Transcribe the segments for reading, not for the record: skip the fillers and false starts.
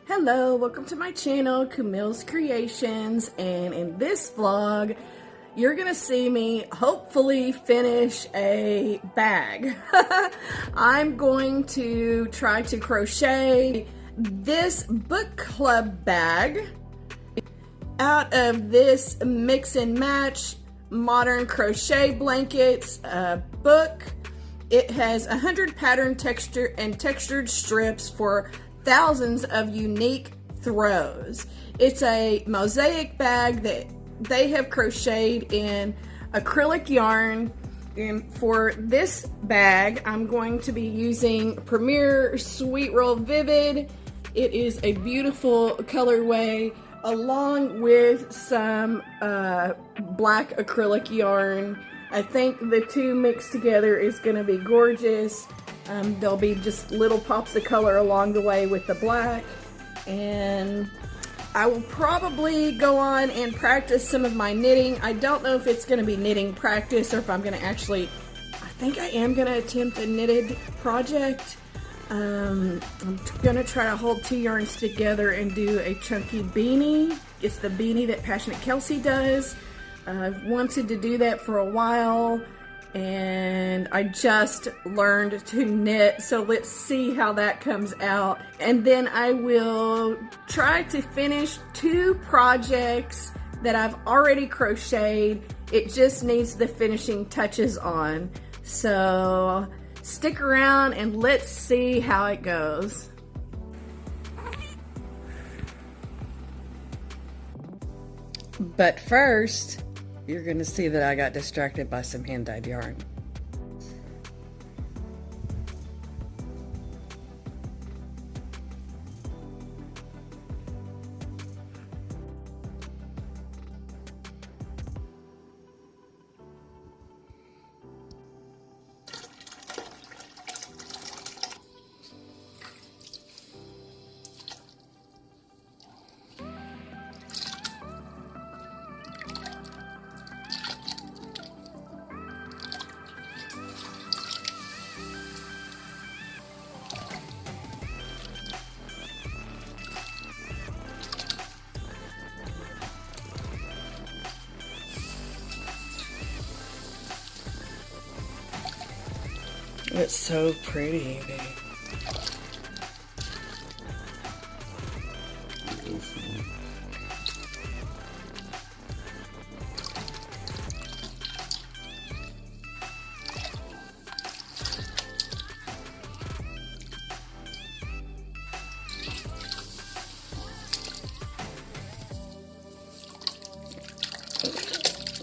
Hello, welcome to my channel, Camille's Creations, and in this vlog, you're gonna see me hopefully finish a bag. I'm going to try to crochet this book club bag out of this mix and match modern crochet blankets book. It has 100 pattern texture and textured strips for thousands of unique throws. It's a mosaic bag that they have crocheted in acrylic yarn, and for this bag I'm going to be using Premier Sweet Roll Vivid. It is a beautiful colorway along with some black acrylic yarn. I think the two mixed together is going to be gorgeous. There'll be just little pops of color along the way with the black, and I will probably go on and practice some of my knitting. I don't know if it's going to be knitting practice or if I'm going to actually, I think I am going to attempt a knitted project. I'm going to try to hold two yarns together and do a chunky beanie. It's the beanie that Passionate Kelsey does. I've wanted to do that for a while, and I just learned to knit, so let's see how that comes out. And then I will try to finish two projects that I've already crocheted. It just needs the finishing touches on. So stick around and let's see how it goes. But first, you're going to see that I got distracted by some hand-dyed yarn. It's so pretty, babe.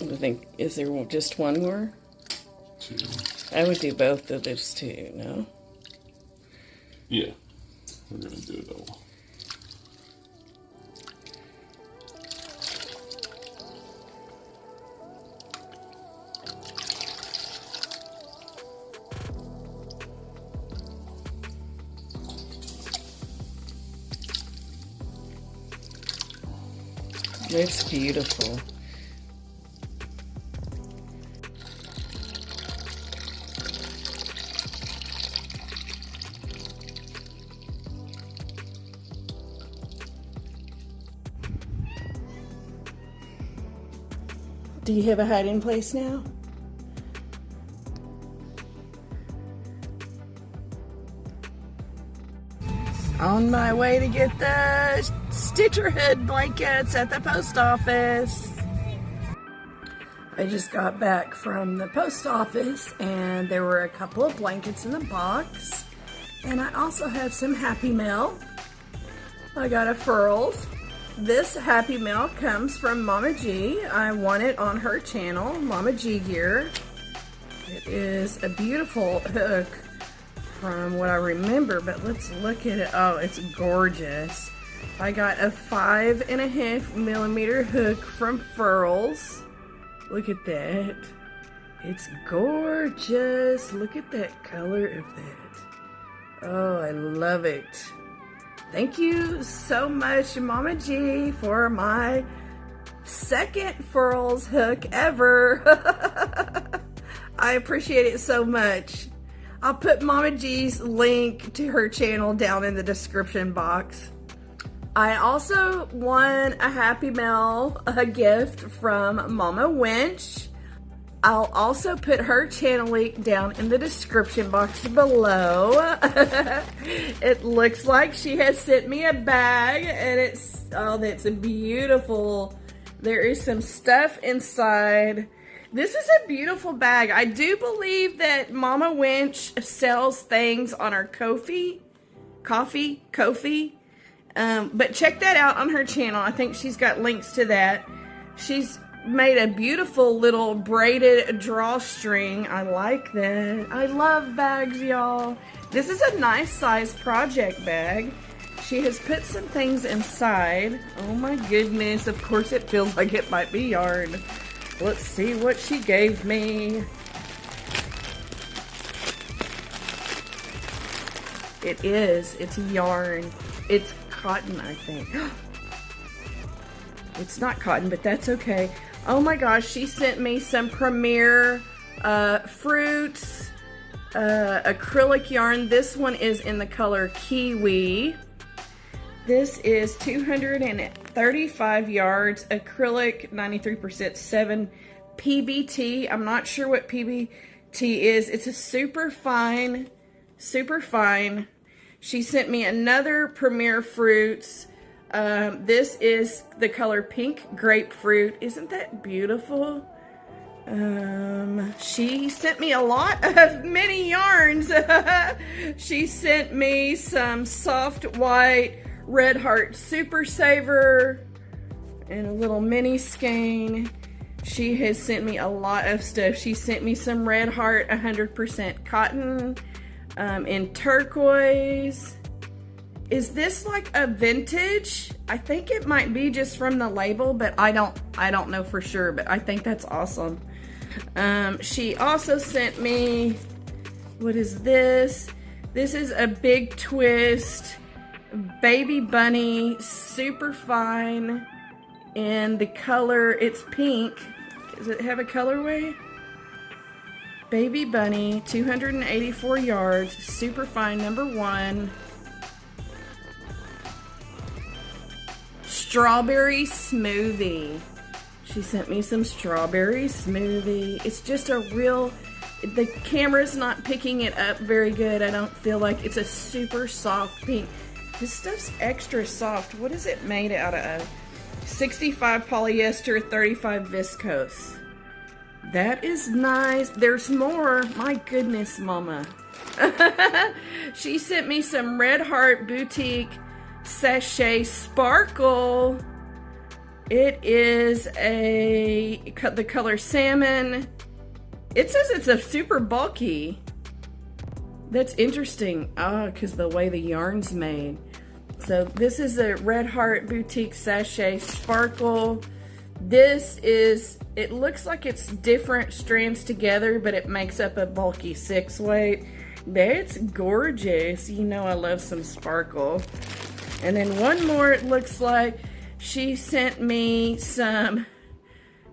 I think, is there just one more? Two. I would do both of those two, no? Yeah, we're gonna do it all. It's beautiful. Do you have a hiding place now? On my way to get the Stitcherhood blankets at the post office. I just got back from the post office and there were a couple of blankets in the box. And I also had some Happy Mail. I got a furls. This Happy Mail comes from Mama G. I won it on her channel, Mama G Gear. It is a beautiful hook from what I remember, but let's look at it. Oh, it's gorgeous. I got a 5.5 millimeter hook from Furls. Look at that. It's gorgeous. Look at that color of that. Oh, I love it. Thank you so much, Mama G, for my second Furls hook ever. I appreciate it so much. I'll put Mama G's link to her channel down in the description box. I also won a Happy Mail, a gift from Mama Winch. I'll also put her channel link down in the description box below. It looks like she has sent me a bag, and it's a beautiful. There is some stuff inside. This is a beautiful bag. I do believe that Mama Winch sells things on her Ko-fi. But check that out on her channel. I think she's got links to that. She's made a beautiful little braided drawstring. I like that. I love bags, y'all. This is a nice size project bag. She has put some things inside. Oh my goodness. Of course it feels like it might be yarn. Let's see what she gave me. It is. It's yarn. It's cotton, I think. It's not cotton, but that's okay. Oh my gosh, she sent me some Premier Fruits acrylic yarn. This one is in the color Kiwi. This is 235 yards, acrylic, 93%, 7 PBT. I'm not sure what PBT is. It's a super fine. She sent me another Premier Fruits. This is the color Pink Grapefruit. Isn't that beautiful? She sent me a lot of mini yarns. She sent me some soft white Red Heart Super Saver and a little mini skein. She has sent me a lot of stuff. She sent me some Red Heart 100% cotton in turquoise. Is this like a vintage? I think it might be just from the label, but I don't know for sure, but I think that's awesome. She also sent me, what is this? This is a Big Twist Baby Bunny, super fine, in the color, it's pink. Does it have a colorway? Baby Bunny, 284 yards, super fine, #1. Strawberry smoothie. She sent me some strawberry smoothie. It's just a real, the camera's not picking it up very good. I don't feel like it's a super soft pink. This stuff's extra soft. What is it made out of? 65 polyester, 35 viscose. That is nice. There's more. My goodness, Mama. She sent me some Red Heart Boutique Sachet Sparkle. It is the color salmon. It says it's a super bulky. That's interesting. Because the way the yarn's made. So this is a Red Heart Boutique Sachet Sparkle. This is, it looks like it's different strands together, but it makes up a bulky 6-weight. That's gorgeous. You know I love some sparkle. And then one more, it looks like. She sent me some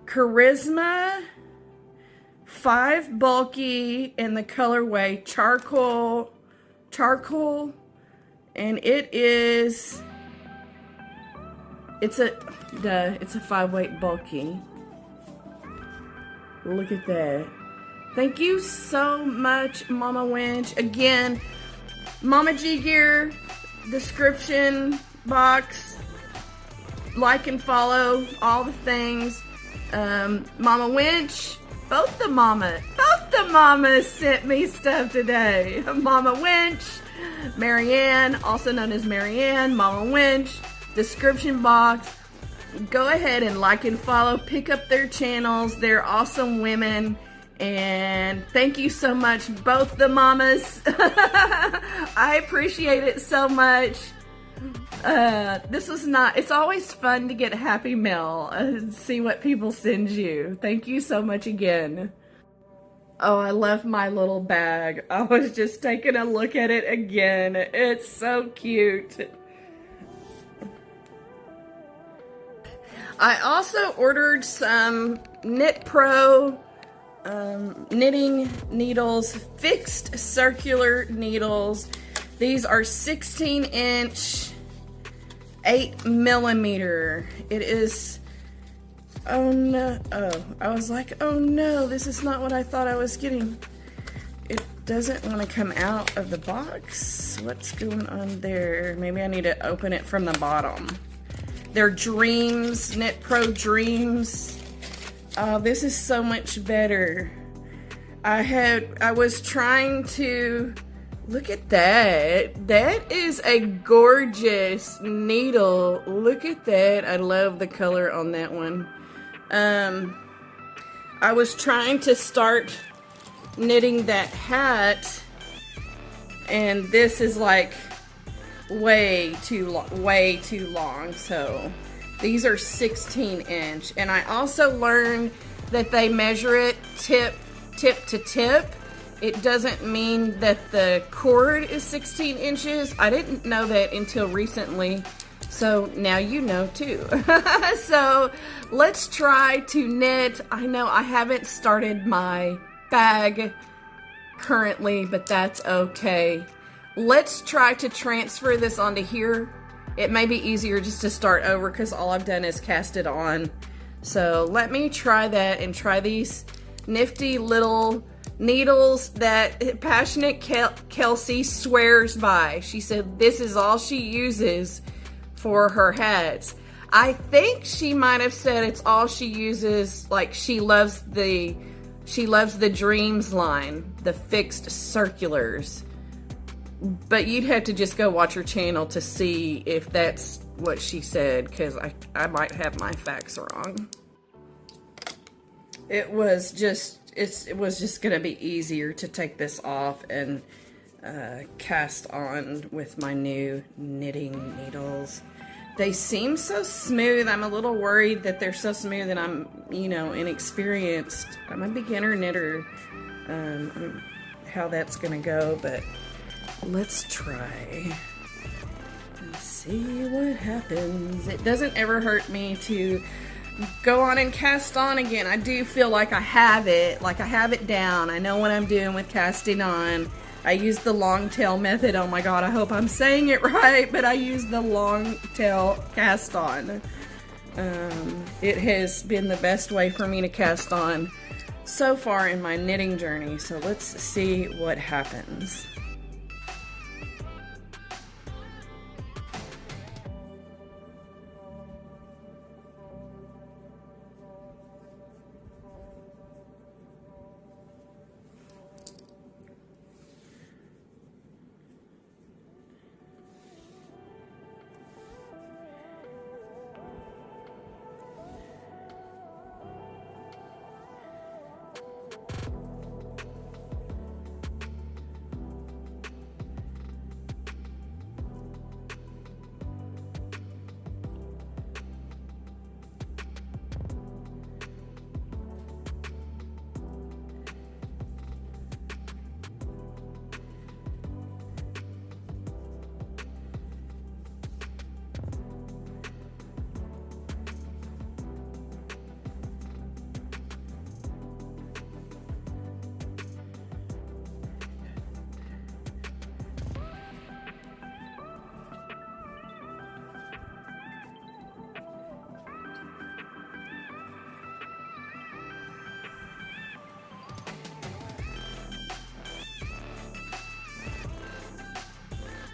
Charisma 5 bulky in the colorway charcoal, and it is, it's a 5-weight bulky. Look at that. Thank you so much, Mama Winch. Again, Mama G Gear, description box, like and follow, all the things. Mama Winch, both the mamas sent me stuff today. Mama Winch, Marianne, also known as Marianne, Mama Winch, description box. Go ahead and like and follow, pick up their channels. They're awesome women. And thank you so much, both the mamas. I appreciate it so much. It's always fun to get Happy Mail and see what people send you. Thank you so much again. Oh, I love my little bag. I was just taking a look at it again. It's so cute. I also ordered some Knit Pro knitting needles, fixed circular needles. These are 16-inch 8mm. It is, oh no, oh, I was like, oh no, this is not what I thought I was getting. It doesn't want to come out of the box. What's going on there? Maybe I need to open it from the bottom. They're Dreams, Knit Pro Dreams. Oh, this is so much better. I was trying to, look at that. That is a gorgeous needle. Look at that. I love the color on that one. I was trying to start knitting that hat, and this is like way too long. So these are 16-inch, and I also learned that they measure it tip to tip. It doesn't mean that the cord is 16 inches. I didn't know that until recently, so now you know too. So let's try to knit. I know I haven't started my bag currently, but that's okay. Let's try to transfer this onto here. It may be easier just to start over because all I've done is cast it on. So let me try that and try these nifty little needles that Passionate Kelsey swears by. She said this is all she uses for her hats. I think she might have said it's all she uses, like she loves the Dreams line, the fixed circulars. But you'd have to just go watch her channel to see if that's what she said, because I might have my facts wrong. It was just gonna be easier to take this off and cast on with my new knitting needles. They seem so smooth. I'm a little worried that they're so smooth and I'm, you know, inexperienced. I'm a beginner knitter. How that's gonna go, but let's try and see what happens. It doesn't ever hurt me to go on and cast on again. I do feel like I have it down. I know what I'm doing with casting on. I use the long tail method. Oh my god, I hope I'm saying it right, but I use the long tail cast on. It has been the best way for me to cast on so far in my knitting journey, so let's see what happens.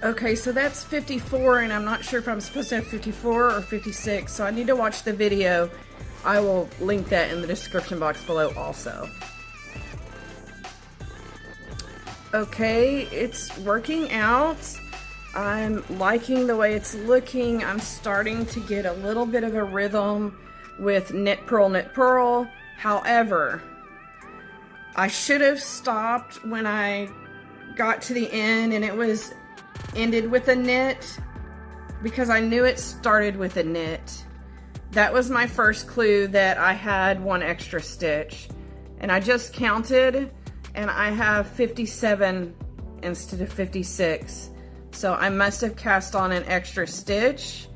Okay, so that's 54, and I'm not sure if I'm supposed to have 54 or 56, so I need to watch the video. I will link that in the description box below also. Okay, it's working out. I'm liking the way it's looking. I'm starting to get a little bit of a rhythm with knit, purl. However, I should have stopped when I got to the end and it was ended with a knit, because I knew it started with a knit. That was my first clue that I had one extra stitch, and I just counted and I have 57 instead of 56, so I must have cast on an extra stitch.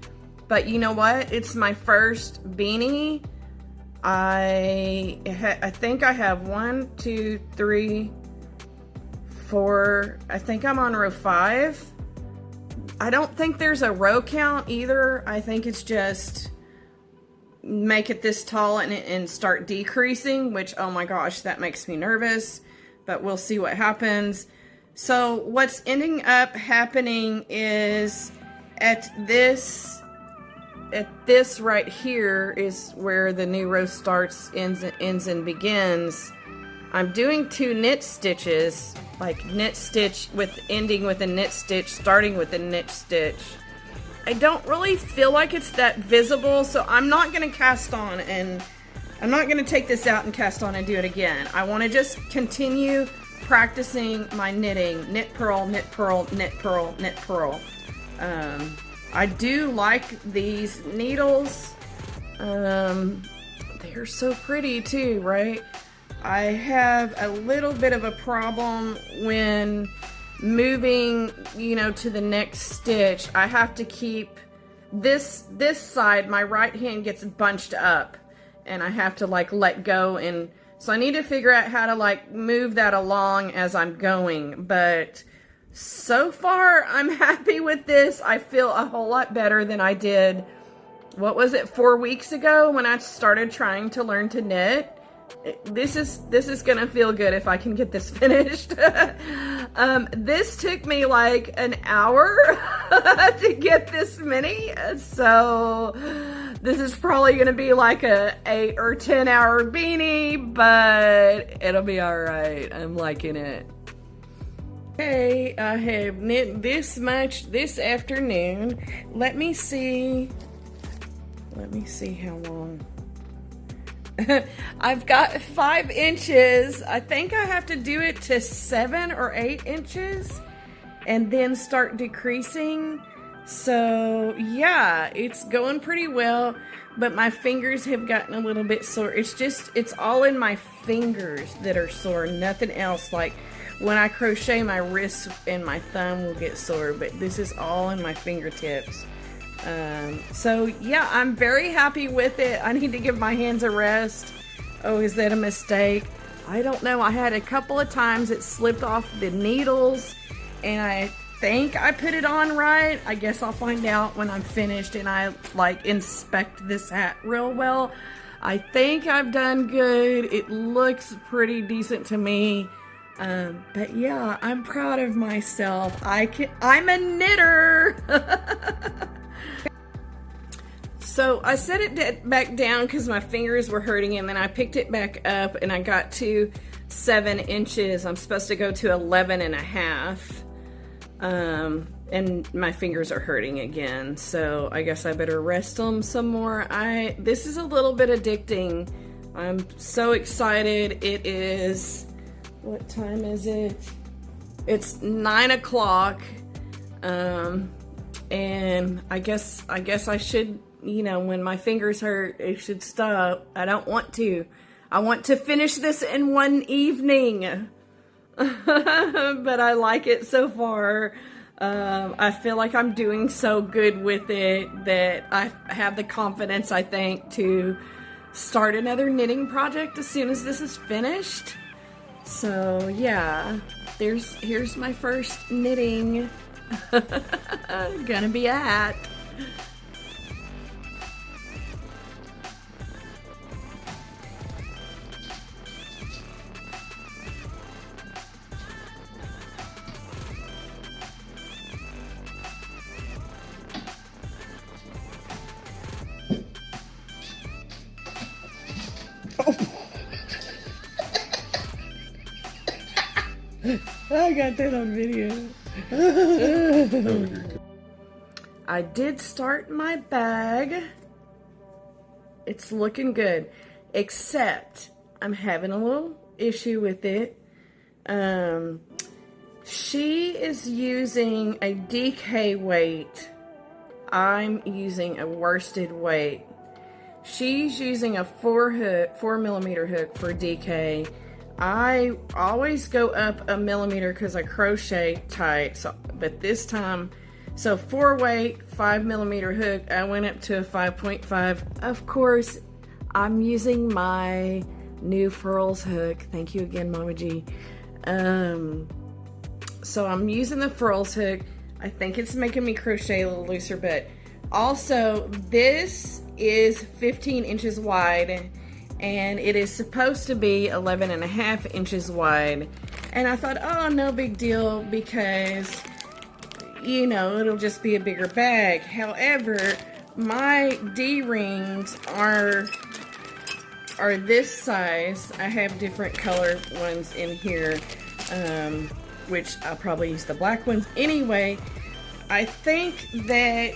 But you know what, it's my first beanie. I think I have 1, 2, 3, 4, I think I'm on row 5. I don't think there's a row count either. I think it's just make it this tall and start decreasing, which, oh my gosh, that makes me nervous, but we'll see what happens. So what's ending up happening is at this right here is where the new row starts, ends and begins. I'm doing 2 knit stitches, like knit stitch with ending with a knit stitch, starting with a knit stitch. I don't really feel like it's that visible, so I'm not going to cast on, and I'm not going to take this out and cast on and do it again. I want to just continue practicing my knitting. Knit, purl, knit, purl, knit, purl, knit, purl. I do like these needles. They're so pretty too, right? I have a little bit of a problem when moving, you know, to the next stitch. I have to keep this side, my right hand gets bunched up, and I have to like let go, and so I need to figure out how to like move that along as I'm going. But so far I'm happy with this. I feel a whole lot better than I did, what was it, 4 weeks ago when I started trying to learn to knit. This is gonna feel good if I can get this finished. This took me like an hour to get this many, so this is probably gonna be like a 8 or 10 hour beanie, but it'll be all right. I'm liking it. Okay, I have knit this much this afternoon. Let me see how long. I've got 5 inches. I think I have to do it to 7 or 8 inches and then start decreasing. So yeah, it's going pretty well, but my fingers have gotten a little bit sore. It's all in my fingers that are sore, nothing else. Like when I crochet, my wrists and my thumb will get sore, but this is all in my fingertips. So yeah, I'm very happy with it. I need to give my hands a rest. Oh, is that a mistake? I don't know. I had a couple of times it slipped off the needles, and I think I put it on right. I guess I'll find out when I'm finished and I like inspect this hat real well. I think I've done good. It looks pretty decent to me. But yeah, I'm proud of myself. I'm a knitter. So I set it back down because my fingers were hurting, and then I picked it back up and I got to 7 inches. I'm supposed to go to 11 and a half. And my fingers are hurting again. So I guess I better rest them some more. This is a little bit addicting. I'm so excited. It is, what time is it? It's 9 o'clock. And I guess I should, you know, when my fingers hurt, it should stop. I don't want to. I want to finish this in one evening. But I like it so far. I feel like I'm doing so good with it that I have the confidence, I think, to start another knitting project as soon as this is finished. So yeah, here's my first knitting. Gonna be a hat. I got that on video. I did start my bag. It's looking good, except I'm having a little issue with it. She is using a DK weight. I'm using a worsted weight. She's using a 4mm hook for DK. I always go up a millimeter because I crochet tight, but this time, so 4 weight, 5mm hook, I went up to a 5.5. Of course, I'm using my new Furls hook. Thank you again, Mama G. So I'm using the Furls hook. I think it's making me crochet a little looser, but also this is 15 inches wide and it is supposed to be 11.5 inches wide. And I thought, oh, no big deal because, you know, it'll just be a bigger bag. However, my D-rings are this size. I have different color ones in here, which I'll probably use the black ones. Anyway, I think that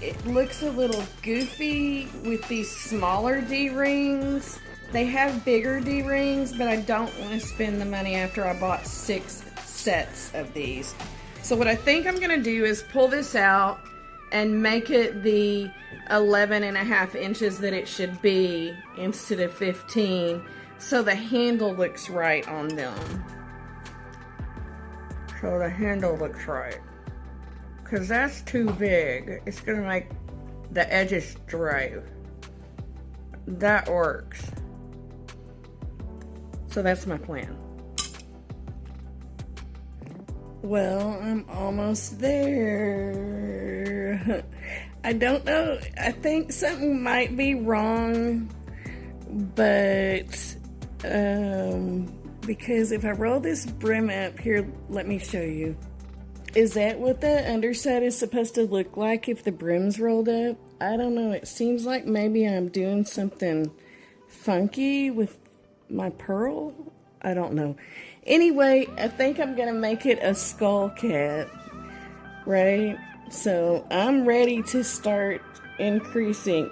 it looks a little goofy with these smaller D-rings. They have bigger D-rings, but I don't want to spend the money after I bought 6 sets of these. So what I think I'm going to do is pull this out and make it the 11.5 inches that it should be instead of 15, so the handle looks right on them. So the handle looks right. Because that's too big. It's going to make the edges straight. That works. So that's my plan. Well, I'm almost there. I don't know. I think something might be wrong, but because if I roll this brim up here, let me show you. Is that what the underside is supposed to look like if the brim's rolled up? I don't know. It seems like maybe I'm doing something funky with my purl. I don't know. Anyway, I think I'm going to make it a skull cap, right? So I'm ready to start decreasing,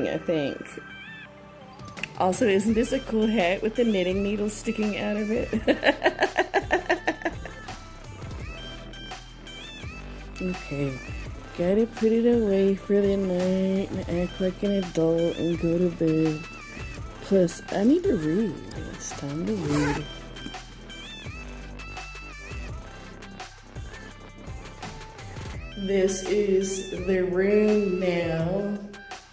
I think. Also, isn't this a cool hat with the knitting needle sticking out of it? Okay, gotta put it away for the night and act like an adult and go to bed. Plus, I need to read. It's time to read. This is the room now.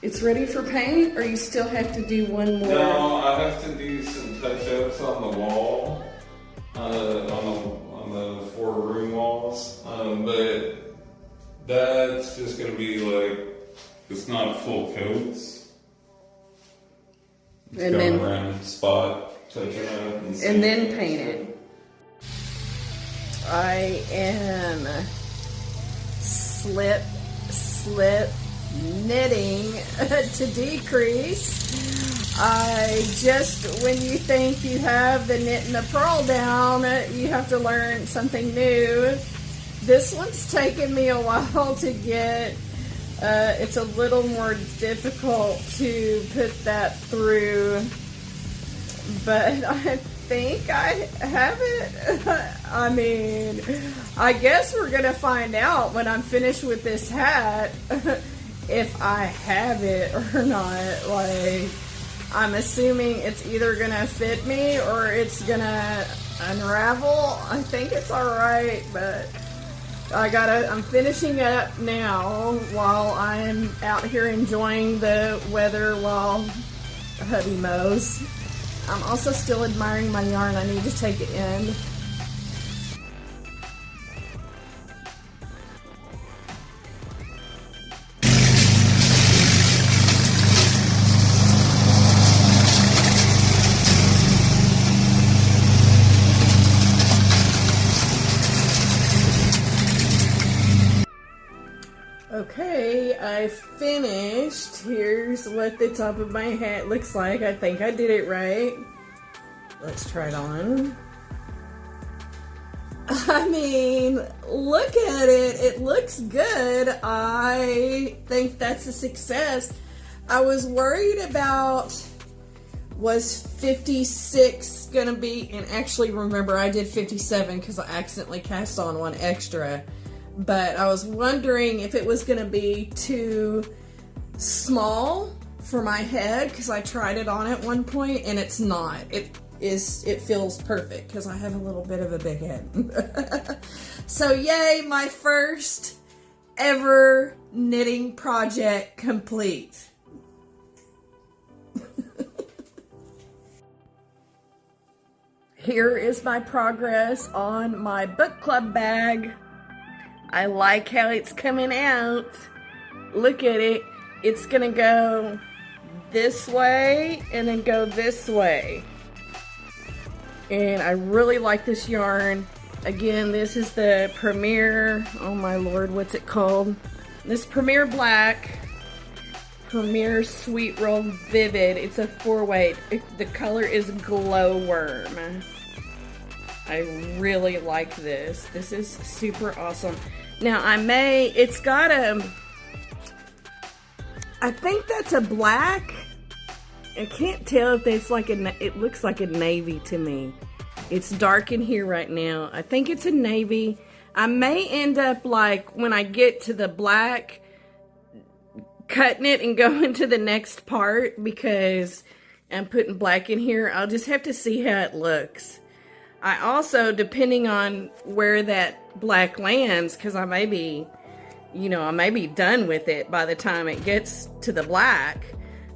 It's ready for paint, or you still have to do one more? No, I have to do some touch-ups on the wall, on the 4 room walls, but that's just going to be like, it's not full coats. It's and going then around spot, touching up, and then paint it. I am slip knitting to decrease. When you think you have the knit and the purl down, you have to learn something new. This one's taken me a while to get. It's a little more difficult to put that through, but I think I have it. I mean, I guess we're gonna find out when I'm finished with this hat if I have it or not. Like, I'm assuming it's either gonna fit me or it's gonna unravel. I think it's alright, but I'm finishing it up now while I'm out here enjoying the weather while hubby mows. I'm also still admiring my yarn. I need to take it in. Okay, I finished. Here's what the top of my hat looks like. I think I did it right. Let's try it on. I mean, look at it. It looks good. I think that's a success. I was worried about, was 56 gonna be, and actually remember I did 57 because I accidentally cast on one extra. But I was wondering if it was going to be too small for my head, because I tried it on at one point and it's not. It feels perfect because I have a little bit of a big head. So yay, my first ever knitting project complete. here is my progress on my book club bag. I like how it's coming out. Look at it. It's gonna go this way and then go this way. And I really like this yarn. Again, this is the Premier, oh my lord, what's it called? This Premier Black, Premier Sweet Roll Vivid. It's a 4-weight. The color is Glowworm. I really like this. This is super awesome. Now it's got I think that's a black. I can't tell if it's like it looks like a navy to me. It's dark in here right now. I think it's a navy. I may end up, like, when I get to the black, cutting it and going to the next part because I'm putting black in here. I'll just have to see how it looks. I also, depending on where that black lands, because I may be done with it by the time it gets to the black.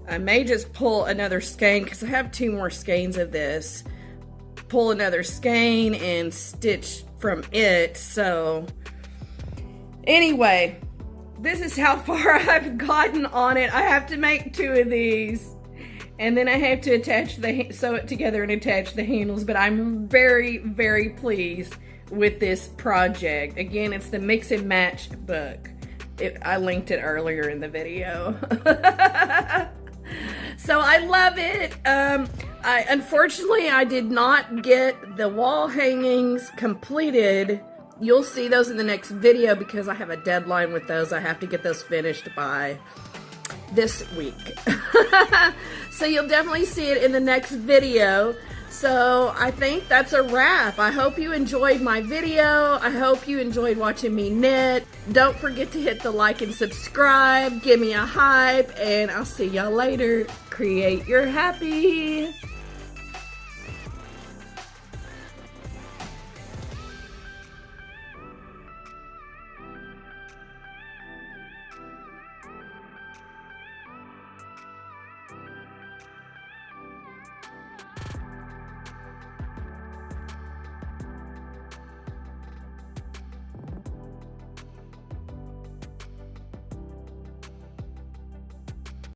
I may just pull another skein, because I have 2 more skeins of this. Pull another skein and stitch from it. So anyway, this is how far I've gotten on it. I have to make 2 of these, and then I have to sew it together and attach the handles. But I'm very, very pleased with this project. Again, it's the Mix and Match book. I linked it earlier in the video. So I love it. Unfortunately, I did not get the wall hangings completed. You'll see those in the next video because I have a deadline with those. I have to get those finished by this week. So you'll definitely see it in the next video. So I think that's a wrap. I hope you enjoyed my video. I hope you enjoyed watching me knit. Don't forget to hit the like and subscribe. Give me a hype, and I'll see y'all later. Create your happy.